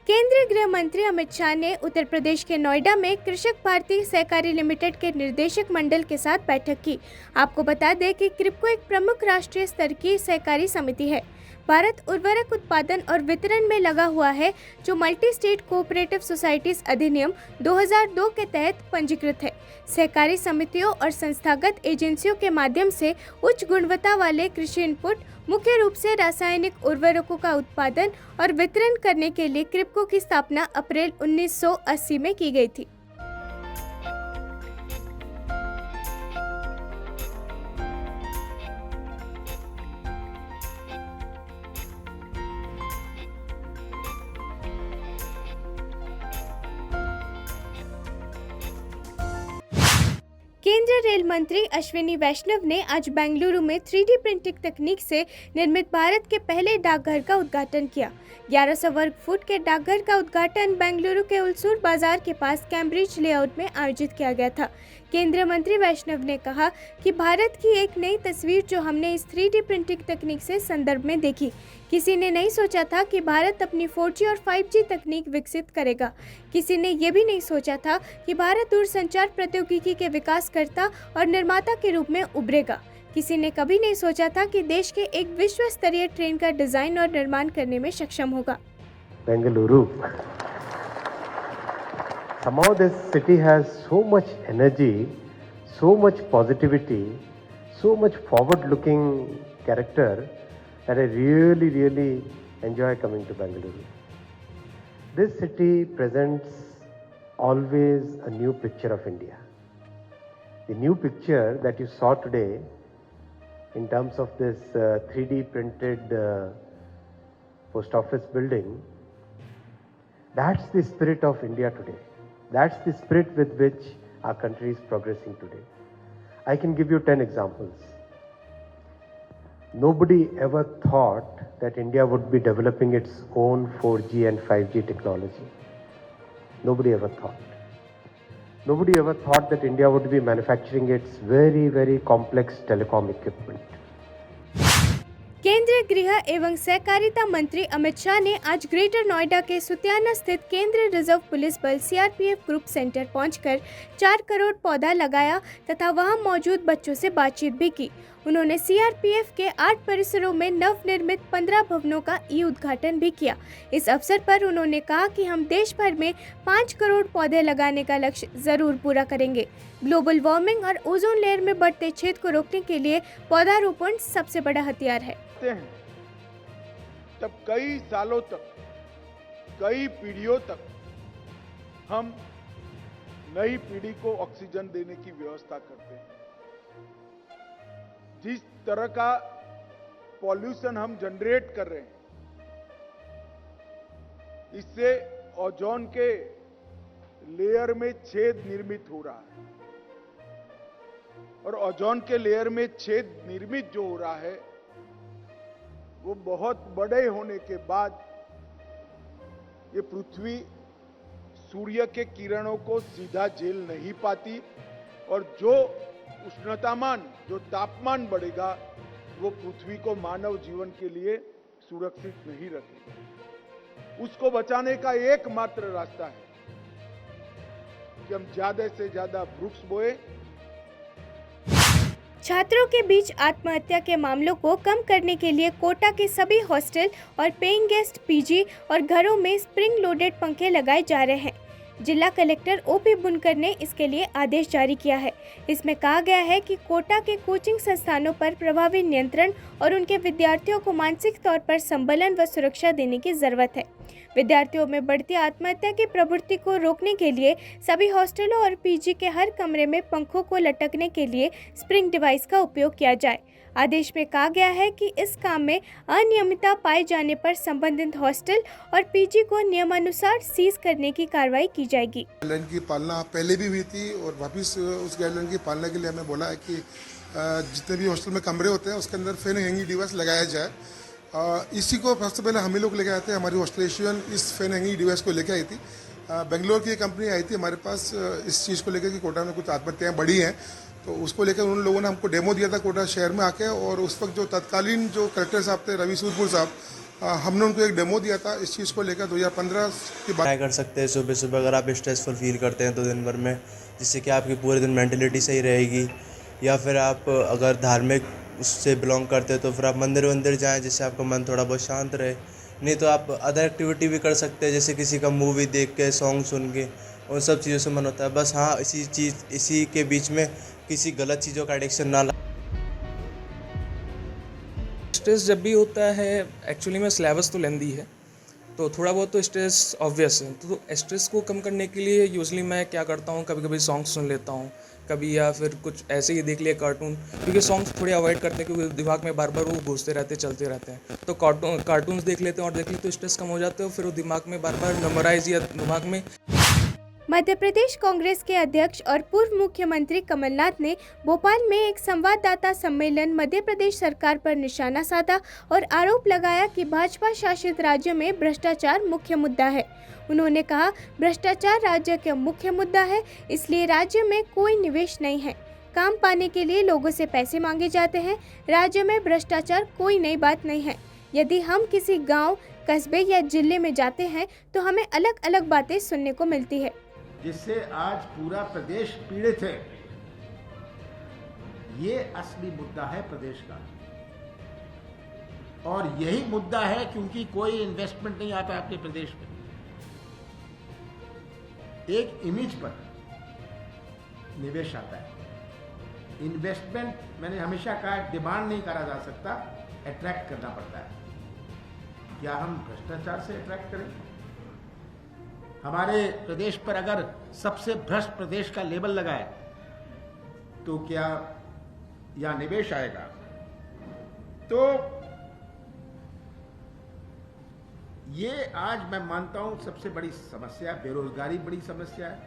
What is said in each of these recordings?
केंद्रीय गृह मंत्री अमित शाह ने उत्तर प्रदेश के नोएडा में कृषक भारती सहकारी लिमिटेड के निदेशक मंडल के साथ बैठक की। आपको बता दें कि क्रिप्को एक प्रमुख राष्ट्रीय स्तर की सहकारी समिति है। भारत उर्वरक उत्पादन और वितरण में लगा हुआ है, जो मल्टी स्टेट कोऑपरेटिव सोसाइटीज अधिनियम 2002 के तहत पंजीकृत है। सहकारी समितियों और संस्थागत एजेंसियों के माध्यम से उच्च गुणवत्ता वाले कृषि इनपुट, मुख्य रूप से रासायनिक उर्वरकों का उत्पादन और वितरण करने के लिए क्रिप्को की स्थापना अप्रैल 1980 में की गई थी। केंद्रीय रेल मंत्री अश्विनी वैष्णव ने आज बेंगलुरु में 3D प्रिंटिंग तकनीक से निर्मित भारत के पहले डाकघर का उद्घाटन किया। 1100 वर्ग फुट के डाकघर का उद्घाटन बेंगलुरु के उलसूर बाजार के पास कैम्ब्रिज लेआउट में आयोजित किया गया था। केंद्रीय मंत्री वैष्णव ने कहा कि भारत की एक नई तस्वीर जो हमने इस 3D प्रिंटिंग तकनीक से संदर्भ में देखी। किसी ने नहीं सोचा था कि भारत अपनी 4G और 5G तकनीक विकसित करेगा। किसी ने ये भी नहीं सोचा था कि भारत दूरसंचार प्रौद्योगिकी के विकासकर्ता और निर्माता के रूप में उभरेगा। किसी ने कभी नहीं सोचा था कि देश के एक विश्व स्तरीय ट्रेन का डिजाइन और निर्माण करने में सक्षम होगा। Bengaluru, somehow this city has so much energy, so much positivity, so much forward-looking character that I really enjoy coming to Bengaluru. This city presents always a new picture of India. The new picture that you saw today in terms of this 3D printed post office building, that's the spirit of India today. That's the spirit with which our country is progressing today. I can give you 10 examples. Nobody ever thought that India would be developing its own 4G and 5G technology. Nobody ever thought. Nobody ever thought that India would be manufacturing its very complex telecom equipment. केंद्रीय गृह एवं सहकारिता मंत्री अमित शाह ने आज greater Noida के सुतियाना स्थित केंद्रीय रिजर्व पुलिस बल CRPF ग्रुप सेंटर पहुंचकर 4 करोड़ पौधा लगाया तथा वहां मौजूद बच्चों से बातचीत भी की। उन्होंने CRPF के 8 परिसरों में नवनिर्मित 15 भवनों का उद्घाटन भी किया। इस अवसर पर उन्होंने कहा कि हम देश भर में 5 करोड़ पौधे लगाने का लक्ष्य जरूर पूरा करेंगे। ग्लोबल वार्मिंग और ओजोन लेयर में बढ़ते छेद को रोकने के लिए पौधारोपण सबसे बड़ा हथियार है। तब कई सालों तक, कई पीढ़ियों तक हम नई पीढ़ी को ऑक्सीजन देने की व्यवस्था करते हैं। जिस तरह का पॉल्यूशन हम जनरेट कर रहे हैं, इससे ओजोन के लेयर में छेद निर्मित हो रहा है और ओजोन के लेयर में छेद निर्मित जो हो रहा है वो बहुत बड़े होने के बाद ये पृथ्वी सूर्य के किरणों को सीधा झेल नहीं पाती और जो उष्णतामान, जो तापमान बढ़ेगा वो पृथ्वी को मानव जीवन के लिए सुरक्षित नहीं रखेगा। उसको बचाने का एकमात्र रास्ता है कि हम ज्यादा से ज्यादा वृक्ष बोए। छात्रों के बीच आत्महत्या के मामलों को कम करने के लिए कोटा के सभी हॉस्टल और पेइंग गेस्ट पीजी और घरों में स्प्रिंग लोडेड पंखे लगाए जा रहे हैं। जिला कलेक्टर OP बुनकर ने इसके लिए आदेश जारी किया है। इसमें कहा गया है कि कोटा के कोचिंग संस्थानों पर प्रभावी नियंत्रण और उनके विद्यार्थियों को मानसिक तौर पर संबलन व सुरक्षा देने की जरूरत है। विद्यार्थियों में बढ़ती आत्महत्या की प्रवृत्ति को रोकने के लिए सभी हॉस्टलों और पीजी के हर कमरे में पंखों को लटकने के लिए स्प्रिंग डिवाइस का उपयोग किया जाए। आदेश में कहा गया है कि इस काम में अनियमितता पाए जाने पर संबंधित हॉस्टल और पीजी को नियमानुसार सीज करने की कार्रवाई की जाएगी। गाइडलाइन की पालना पहले भी हुई थी और वापस उस गाइडलाइन की पालना के लिए हमें बोला है कि जितने भी हॉस्टल में कमरे होते हैं उसके अंदर फैन हैंगिंग डिवाइस लगाया जाए। इसी को सबसे पहले हम ही लोग लेके आए थे। हमारी हॉस्टलेशन इस फैन हैंगिंग डिवाइस को लेके आई थी। बेंगलोर की एक कंपनी आई थी हमारे पास इस चीज़ को लेकर कि कोटा में कुछ आत्महत्याएँ बढ़ी हैं, तो उसको लेकर उन लोगों ने हमको डेमो दिया था कोटा शहर में आके। और उस वक्त जो तत्कालीन जो कलेक्टर साहब थे रवि सूरपुर साहब, हमने उनको एक डेमो दिया था इस चीज़ को लेकर 2015 की बात। ट्राई कर सकते हैं सुबह सुबह अगर आप स्ट्रेसफुल फील करते हैं तो दिन भर में, जिससे कि आपकी पूरे दिन मेंटलिटी सही रहेगी। या फिर आप अगर धार्मिक उससे बिलोंग करते हैं तो फिर आप मंदिर जाएं, जिससे आपका मन थोड़ा बहुत शांत रहे। नहीं तो आप अदर एक्टिविटी भी कर सकते हैं, जैसे किसी का मूवी देख के, सॉन्ग सुन के, उन सब चीज़ों से मन होता है। बस हाँ, इसी के बीच में किसी गलत चीज़ों का एडिक्शन ना। स्ट्रेस जब भी होता है, एक्चुअली में सिलेबस तो लेंदी है, तो थोड़ा बहुत तो स्ट्रेस ऑब्वियस है। तो स्ट्रेस को कम करने के लिए यूजली मैं क्या करता हूँ, कभी कभी सॉन्ग सुन लेता हूँ, कभी या फिर कुछ ऐसे ही देख लिया कार्टून, क्योंकि सॉन्ग्स थोड़े अवॉइड करते हैं क्योंकि दिमाग में बार बार वो घुसते रहते, चलते रहते हैं। तो कार्टून्स देख लेते हैं और देख लेते तो स्ट्रेस कम हो जाते हैं, फिर वो दिमाग में बार बार मेमोराइज या दिमाग में। मध्य प्रदेश कांग्रेस के अध्यक्ष और पूर्व मुख्यमंत्री कमलनाथ ने भोपाल में एक संवाददाता सम्मेलन मध्य प्रदेश सरकार पर निशाना साधा और आरोप लगाया कि भाजपा शासित राज्य में भ्रष्टाचार मुख्य मुद्दा है। उन्होंने कहा, भ्रष्टाचार राज्य का मुख्य मुद्दा है, इसलिए राज्य में कोई निवेश नहीं है। काम पाने के लिए लोगों से पैसे मांगे जाते हैं। राज्य में भ्रष्टाचार कोई नई बात नहीं है। यदि हम किसी गाँव, कस्बे या जिले में जाते हैं तो हमें अलग अलग बातें सुनने को मिलती है, जिससे आज पूरा प्रदेश पीड़ित है। ये असली मुद्दा है प्रदेश का, और यही मुद्दा है क्योंकि कोई इन्वेस्टमेंट नहीं आता आपके प्रदेश में। एक इमेज पर निवेश आता है। इन्वेस्टमेंट, मैंने हमेशा कहा, डिमांड नहीं करा जा सकता, अट्रैक्ट करना पड़ता है। क्या हम भ्रष्टाचार से अट्रैक्ट करें? हमारे प्रदेश पर अगर सबसे भ्रष्ट प्रदेश का लेबल लगाए तो क्या यहाँ निवेश आएगा? तो ये आज मैं मानता हूं सबसे बड़ी समस्या, बेरोजगारी बड़ी समस्या है,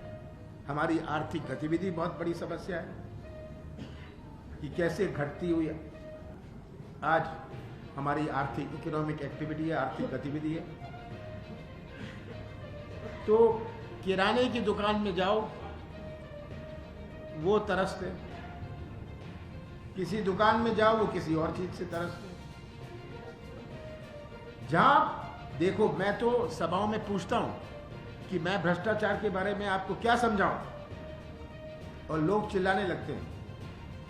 हमारी आर्थिक गतिविधि बहुत बड़ी समस्या है कि कैसे घटती हुई आज हमारी आर्थिक इकोनॉमिक एक्टिविटी है, आर्थिक गतिविधि है। तो किराने की दुकान में जाओ, वो तरसते, किसी दुकान में जाओ, वो किसी और चीज से तरसते। जहां देखो, मैं तो सभाओं में पूछता हूं कि मैं भ्रष्टाचार के बारे में आपको क्या समझाऊं, और लोग चिल्लाने लगते हैं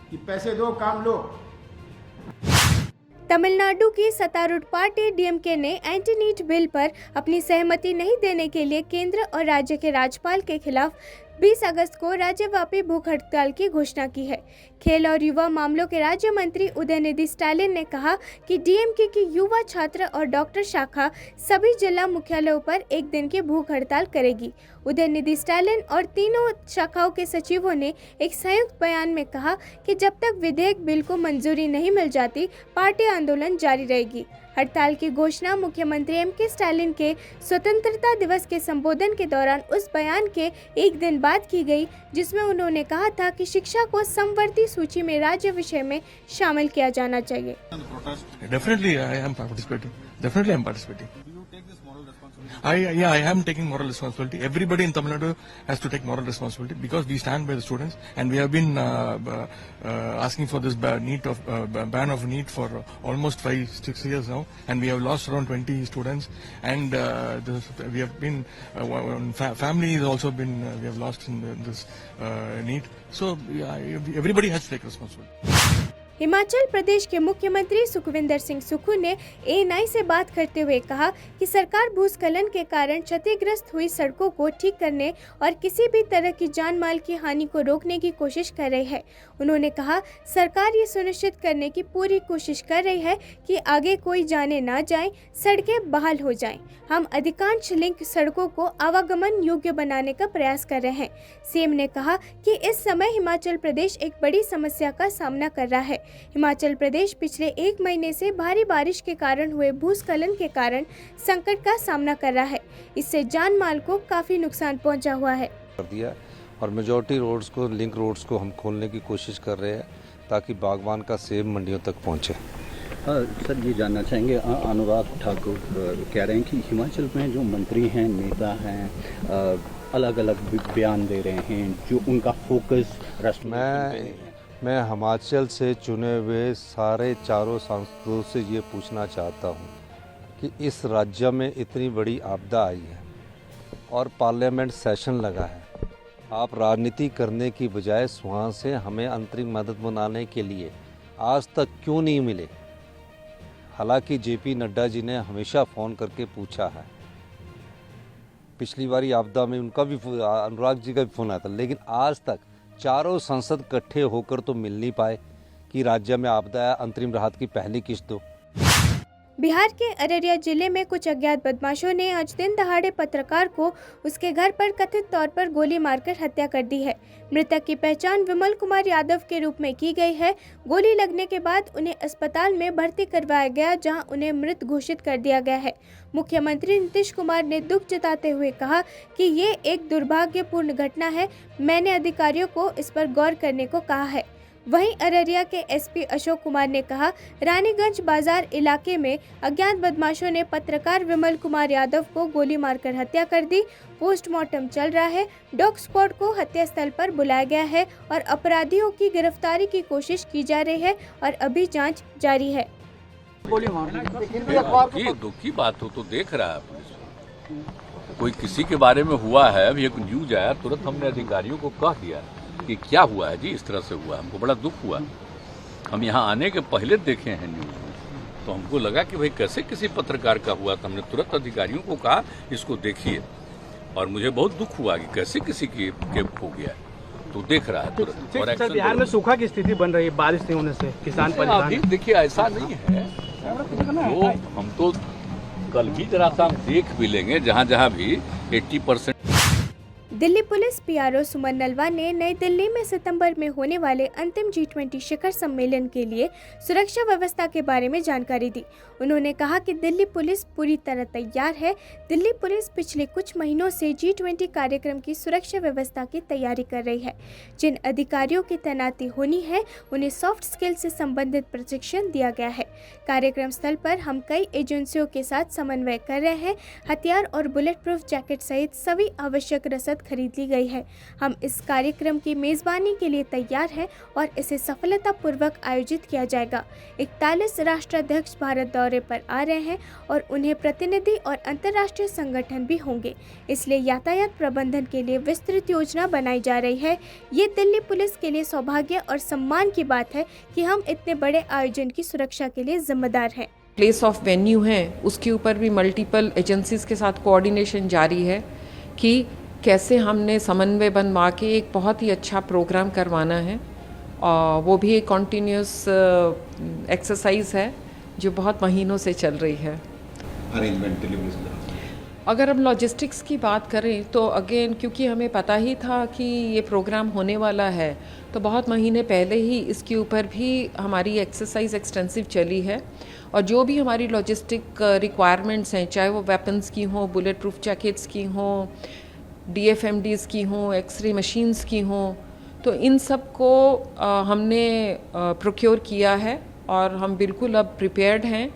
कि पैसे दो, काम लो। तमिलनाडु की सत्तारूढ़ पार्टी डीएमके ने एंटी नीट बिल पर अपनी सहमति नहीं देने के लिए केंद्र और राज्य के राज्यपाल के खिलाफ 20 अगस्त को राज्यव्यापी भूख हड़ताल की घोषणा की है। खेल और युवा मामलों के राज्य मंत्री उदयनिधि स्टालिन ने कहा कि डीएमके की युवा छात्र और डॉक्टर शाखा सभी जिला मुख्यालयों पर एक दिन की भूख हड़ताल करेगी। उदयनिधि स्टालिन और तीनों शाखाओं के सचिवों ने एक संयुक्त बयान में कहा कि जब तक विधेयक बिल को मंजूरी नहीं मिल जाती, पार्टी आंदोलन जारी रहेगी। हड़ताल की घोषणा मुख्यमंत्री एमके स्टालिन के स्वतंत्रता दिवस के संबोधन के दौरान उस बयान के एक दिन बाद की गई, जिसमें उन्होंने कहा था कि शिक्षा को समवर्ती सूची में राज्य विषय में शामिल किया जाना चाहिए। Definitely, I am participating. Definitely, I am participating. I am taking moral responsibility. Everybody in Tamil Nadu has to take moral responsibility because we stand by the students, and we have been asking for this ban of NEET for almost 5-6 years now, and we have lost around 20 students, and we have been family has also been we have lost in this NEET. So everybody has to take responsibility. Himachal Pradesh के मुख्यमंत्री सुखविंदर सिंह सुक्खू ने ANI से बात करते हुए कहा कि सरकार भूस्खलन के कारण क्षतिग्रस्त हुई सड़कों को ठीक करने और किसी भी तरह की जान माल की हानि को रोकने की कोशिश कर रही है। उन्होंने कहा, सरकार ये सुनिश्चित करने की पूरी कोशिश कर रही है कि आगे कोई जाने ना जाए, सड़कें बहाल हो जाएं। हम अधिकांश लिंक सड़कों को आवागमन योग्य बनाने का प्रयास कर रहे हैं। सीएम ने कहा कि इस समय हिमाचल प्रदेश एक बड़ी समस्या का सामना कर रहा है। हिमाचल प्रदेश पिछले 1 महीने से भारी बारिश के कारण हुए भूस्खलन के कारण संकट का सामना कर रहा है। इससे जान माल को काफी नुकसान पहुंचा हुआ है। और मेजॉरिटी रोड्स को, लिंक रोड्स को हम खोलने की कोशिश कर रहे हैं ताकि बागवान का सेब मंडियों तक पहुंचे। सर, ये जानना चाहेंगे, अनुराग ठाकुर कह रहे हैं कि हिमाचल में जो मंत्री हैं, नेता हैं, अलग अलग बयान दे रहे हैं, जो उनका फोकस मैं हिमाचल से चुने हुए सारे चारों सांसदों से ये पूछना चाहता हूँ कि इस राज्य में इतनी बड़ी आपदा आई है और पार्लियामेंट सेशन लगा है। आप राजनीति करने की बजाय वहाँ से हमें अंतरिम मदद बनाने के लिए आज तक क्यों नहीं मिले? हालांकि जेपी नड्डा जी ने हमेशा फ़ोन करके पूछा है। पिछली बारी आपदा में उनका भी अनुराग जी का भी फ़ोन आया था, लेकिन आज तक चारों सांसद इकट्ठे होकर तो मिल नहीं पाए कि राज्य में आपदा है, अंतरिम राहत की पहली किस्त दो। बिहार के अररिया जिले में कुछ अज्ञात बदमाशों ने आज दिन दहाड़े पत्रकार को उसके घर पर कथित तौर पर गोली मारकर हत्या कर दी है। मृतक की पहचान विमल कुमार यादव के रूप में की गई है। गोली लगने के बाद उन्हें अस्पताल में भर्ती करवाया गया, जहां उन्हें मृत घोषित कर दिया गया है। मुख्यमंत्री नीतीश कुमार ने दुख जताते हुए कहा कि ये एक दुर्भाग्यपूर्ण घटना है। मैंने अधिकारियों को इस पर गौर करने को कहा है। वहीं अररिया के एसपी अशोक कुमार ने कहा, रानीगंज बाजार इलाके में अज्ञात बदमाशों ने पत्रकार विमल कुमार यादव को गोली मारकर हत्या कर दी। पोस्टमार्टम चल रहा है। डॉग स्क्वाड को हत्यास्थल पर बुलाया गया है और अपराधियों की गिरफ्तारी की कोशिश की जा रही है और अभी जांच जारी है। दुख की बात हो तो देख रहा है पुलिस। कोई किसी के बारे में हुआ है, अभी एक न्यूज आया, तुरंत हमने अधिकारियों को कह दिया कि क्या हुआ है जी, इस तरह से हुआ। हमको बड़ा दुख हुआ। हम यहाँ आने के पहले देखे हैं न्यूज में, तो हमको लगा कि भाई कैसे किसी पत्रकार का हुआ। तो हमने तुरंत अधिकारियों को कहा इसको देखिए, और मुझे बहुत दुख हुआ कि कैसे किसी की हो गया। तो देख रहा है तुरंत। और बिहार में सूखा की स्थिति बन रही है, बारिश नहीं होने से किसान परेशान। अभी देखिए ऐसा नहीं है, तो हम तो कल भी जरा सा देख भी लेंगे, जहाँ जहाँ भी 80%। दिल्ली पुलिस पीआरओ सुमन नलवा ने नई दिल्ली में सितंबर में होने वाले अंतिम G20 शिखर सम्मेलन के लिए सुरक्षा व्यवस्था के बारे में जानकारी दी। उन्होंने कहा कि दिल्ली पुलिस पूरी तरह तैयार है। दिल्ली पुलिस पिछले कुछ महीनों से G20 कार्यक्रम की सुरक्षा व्यवस्था की तैयारी कर रही है। जिन अधिकारियों की तैनाती होनी है, उन्हें सॉफ्ट स्किल से संबंधित प्रशिक्षण दिया गया है। कार्यक्रम स्थल पर हम कई एजेंसियों के साथ समन्वय कर रहे हैं। हथियार और बुलेट प्रूफ जैकेट सहित सभी आवश्यक रसद खरीद ली गई है। हम इस कार्यक्रम की मेजबानी के लिए तैयार हैं और इसे सफलतापूर्वक आयोजित किया जाएगा। 41 राष्ट्राध्यक्ष भारत दौरे पर आ रहे हैं और उन्हें प्रतिनिधि और अंतर्राष्ट्रीय संगठन भी होंगे, इसलिए यातायात प्रबंधन के लिए विस्तृत योजना बनाई जा रही है। ये दिल्ली पुलिस के लिए सौभाग्य और सम्मान की बात है कि हम इतने बड़े आयोजन की सुरक्षा के लिए जिम्मेदार हैं। प्लेस ऑफ वेन्यू है, उसके ऊपर भी मल्टीपल एजेंसीज के साथ कोऑर्डिनेशन जारी है कि कैसे हमने समन्वय बनवा के एक बहुत ही अच्छा प्रोग्राम करवाना है। और वो भी एक कॉन्टीन्यूस एक्सरसाइज है जो बहुत महीनों से चल रही है। अगर हम लॉजिस्टिक्स की बात करें तो अगेन, क्योंकि हमें पता ही था कि ये प्रोग्राम होने वाला है, तो बहुत महीने पहले ही इसके ऊपर भी हमारी एक्सरसाइज एक्सटेंसिव चली है। और जो भी हमारी लॉजिस्टिक रिक्वायरमेंट्स हैं, चाहे वो वेपन्स की हों, बुलेट प्रूफ जैकेट्स की हों, DFMDs की हों, एक्सरे मशीन्स की हों, तो इन सब को हमने प्रोक्योर किया है और हम बिल्कुल अब प्रिपेयर्ड हैं।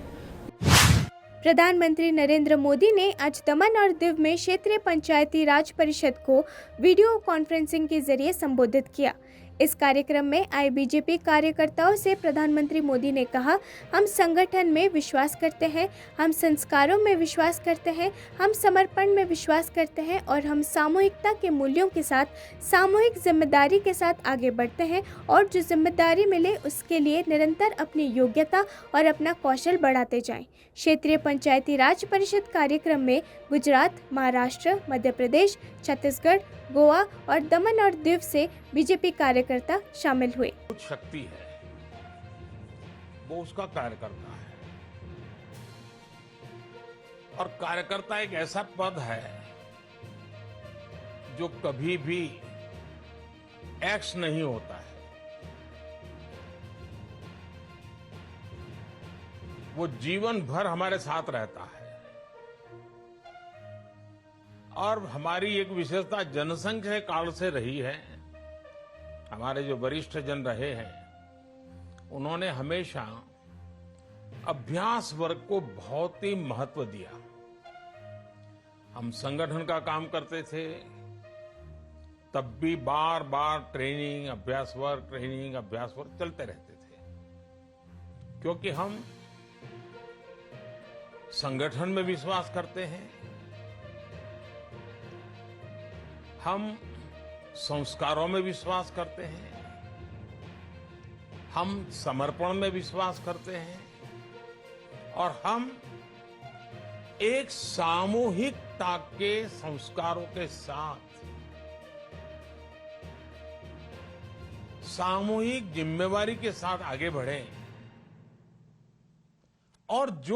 प्रधानमंत्री नरेंद्र मोदी ने आज दमन और दीव में क्षेत्रीय पंचायती राज परिषद को वीडियो कॉन्फ्रेंसिंग के जरिए संबोधित किया। इस कार्यक्रम में आए बीजेपी कार्यकर्ताओं से प्रधानमंत्री मोदी ने कहा, हम संगठन में विश्वास करते हैं, हम संस्कारों में विश्वास करते हैं, हम समर्पण में विश्वास करते हैं और हम सामूहिकता के मूल्यों के साथ सामूहिक जिम्मेदारी के साथ आगे बढ़ते हैं और जो जिम्मेदारी मिले उसके लिए निरंतर अपनी योग्यता और अपना कौशल बढ़ाते जाएं। क्षेत्रीय पंचायती राज परिषद कार्यक्रम में गुजरात, महाराष्ट्र, मध्य प्रदेश, छत्तीसगढ़, गोवा और दमन और दीव से बीजेपी कार्यकर्ता शामिल हुए। कुछ शक्ति है, वो उसका कार्यकर्ता है, और कार्यकर्ता एक ऐसा पद है जो कभी भी एक्स नहीं होता है। वो जीवन भर हमारे साथ रहता है। और हमारी एक विशेषता जनसंघ के काल से रही है। हमारे जो वरिष्ठ जन रहे हैं, उन्होंने हमेशा अभ्यास वर्ग को बहुत ही महत्व दिया। हम संगठन का काम करते थे, तब भी बार बार ट्रेनिंग, अभ्यास वर्ग चलते रहते थे, क्योंकि हम संगठन में विश्वास करते हैं, हम संस्कारों में विश्वास करते हैं, हम समर्पण में विश्वास करते हैं और हम एक सामूहिकता के संस्कारों के साथ सामूहिक जिम्मेवारी के साथ आगे बढ़ें और जो